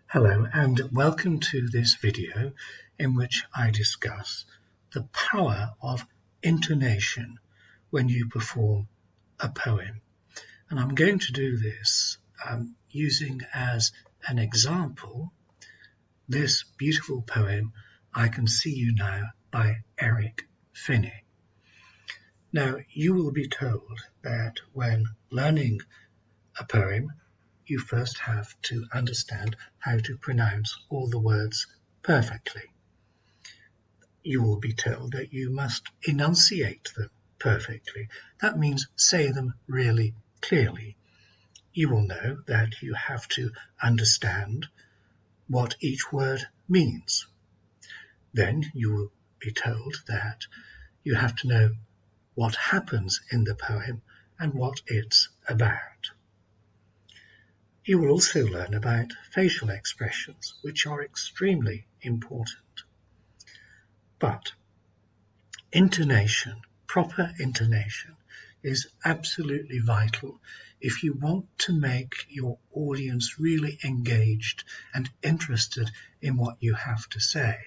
Hello and welcome to this video in which I discuss the power of intonation when you perform a poem. And I'm going to do this using as an example this beautiful poem, I Can See You Now by Eric Finney. Now, you will be told that when learning a poem, you first have to understand how to pronounce all the words perfectly. You will be told that you must enunciate them perfectly. That means say them really clearly. You will know that you have to understand what each word means. Then you will be told that you have to know what happens in the poem and what it's about. You will also learn about facial expressions, which are extremely important. But intonation, proper intonation, is absolutely vital if you want to make your audience really engaged and interested in what you have to say.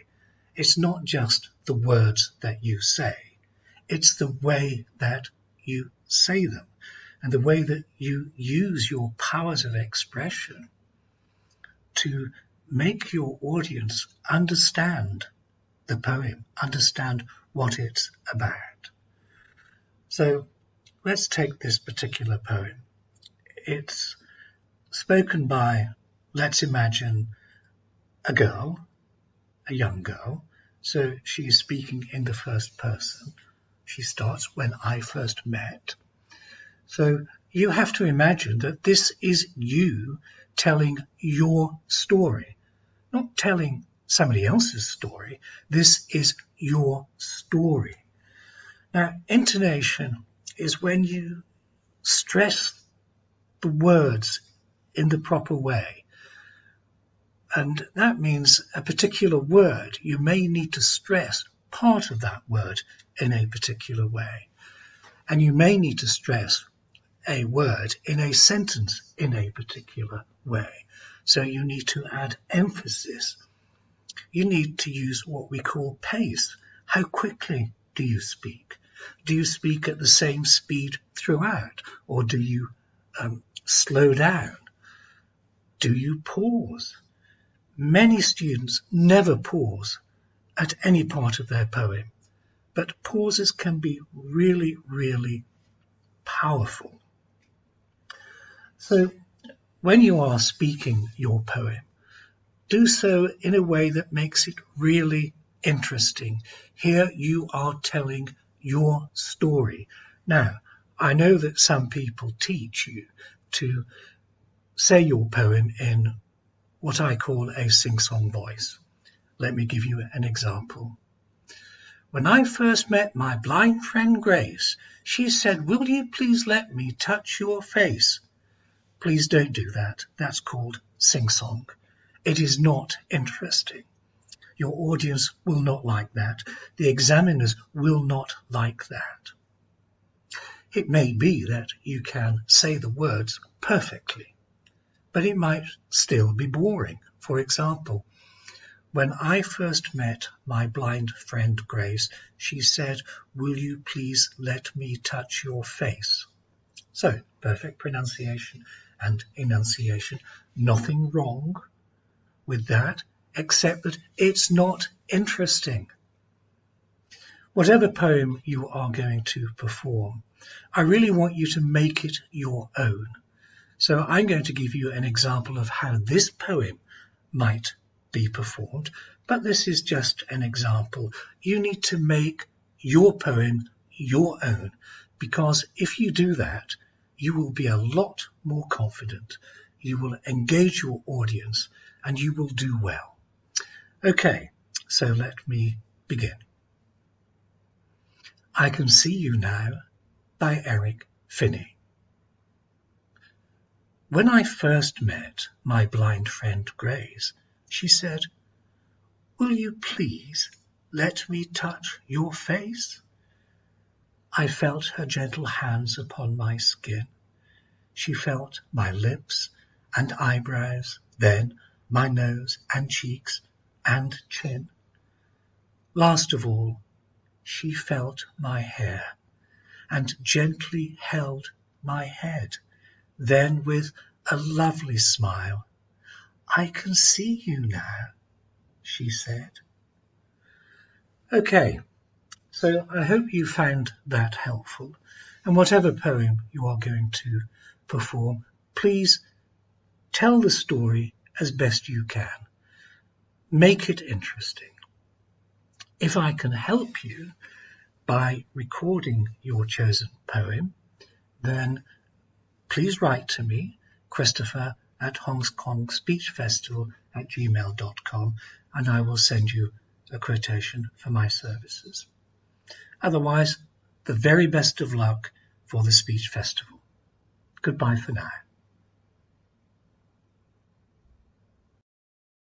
It's not just the words that you say, it's the way that you say them and the way that you use your powers of expression to make your audience understand the poem, understand what it's about. So let's take this particular poem. It's spoken by, let's imagine, a girl, a young girl. So she's speaking in the first person. She starts, when I first met. So you have to imagine that this is you telling your story, not telling somebody else's story. This is your story. Now, intonation is when you stress the words in the proper way. And that means a particular word, you may need to stress part of that word in a particular way. And you may need to stress a word in a sentence in a particular way. So you need to add emphasis. You need to use what we call pace. How quickly do you speak? Do you speak at the same speed throughout? Or do you slow down? Do you pause? Many students never pause at any part of their poem, but pauses can be really, really powerful. So when you are speaking your poem, do so in a way that makes it really interesting. Here you are telling your story. Now, I know that some people teach you to say your poem in what I call a sing-song voice. Let me give you an example. When I first met my blind friend Grace, she said, "Will you please let me touch your face?" Please don't do that. That's called sing-song. It is not interesting. Your audience will not like that. The examiners will not like that. It may be that you can say the words perfectly, but it might still be boring. For example, when I first met my blind friend Grace, she said, "Will you please let me touch your face?" So, perfect pronunciation and enunciation. Nothing wrong with that, except that it's not interesting. Whatever poem you are going to perform, I really want you to make it your own. So I'm going to give you an example of how this poem might be performed, but this is just an example. You need to make your poem your own, because if you do that, you will be a lot more confident. You will engage your audience and you will do well. Okay, so let me begin. I Can See You Now by Eric Finney. When I first met my blind friend Grace, she said, "Will you please let me touch your face?" I felt her gentle hands upon my skin. She felt my lips and eyebrows, then my nose and cheeks and chin. Last of all, she felt my hair and gently held my head. Then with a lovely smile, "I can see you now," she said. Okay, so I hope you found that helpful. And whatever poem you are going to perform, please tell the story as best you can. Make it interesting. If I can help you by recording your chosen poem, then please write to me, Christopher at hongkongspeechfestival@gmail.com, and I will send you a quotation for my services. Otherwise, the very best of luck for the speech festival. Goodbye for now.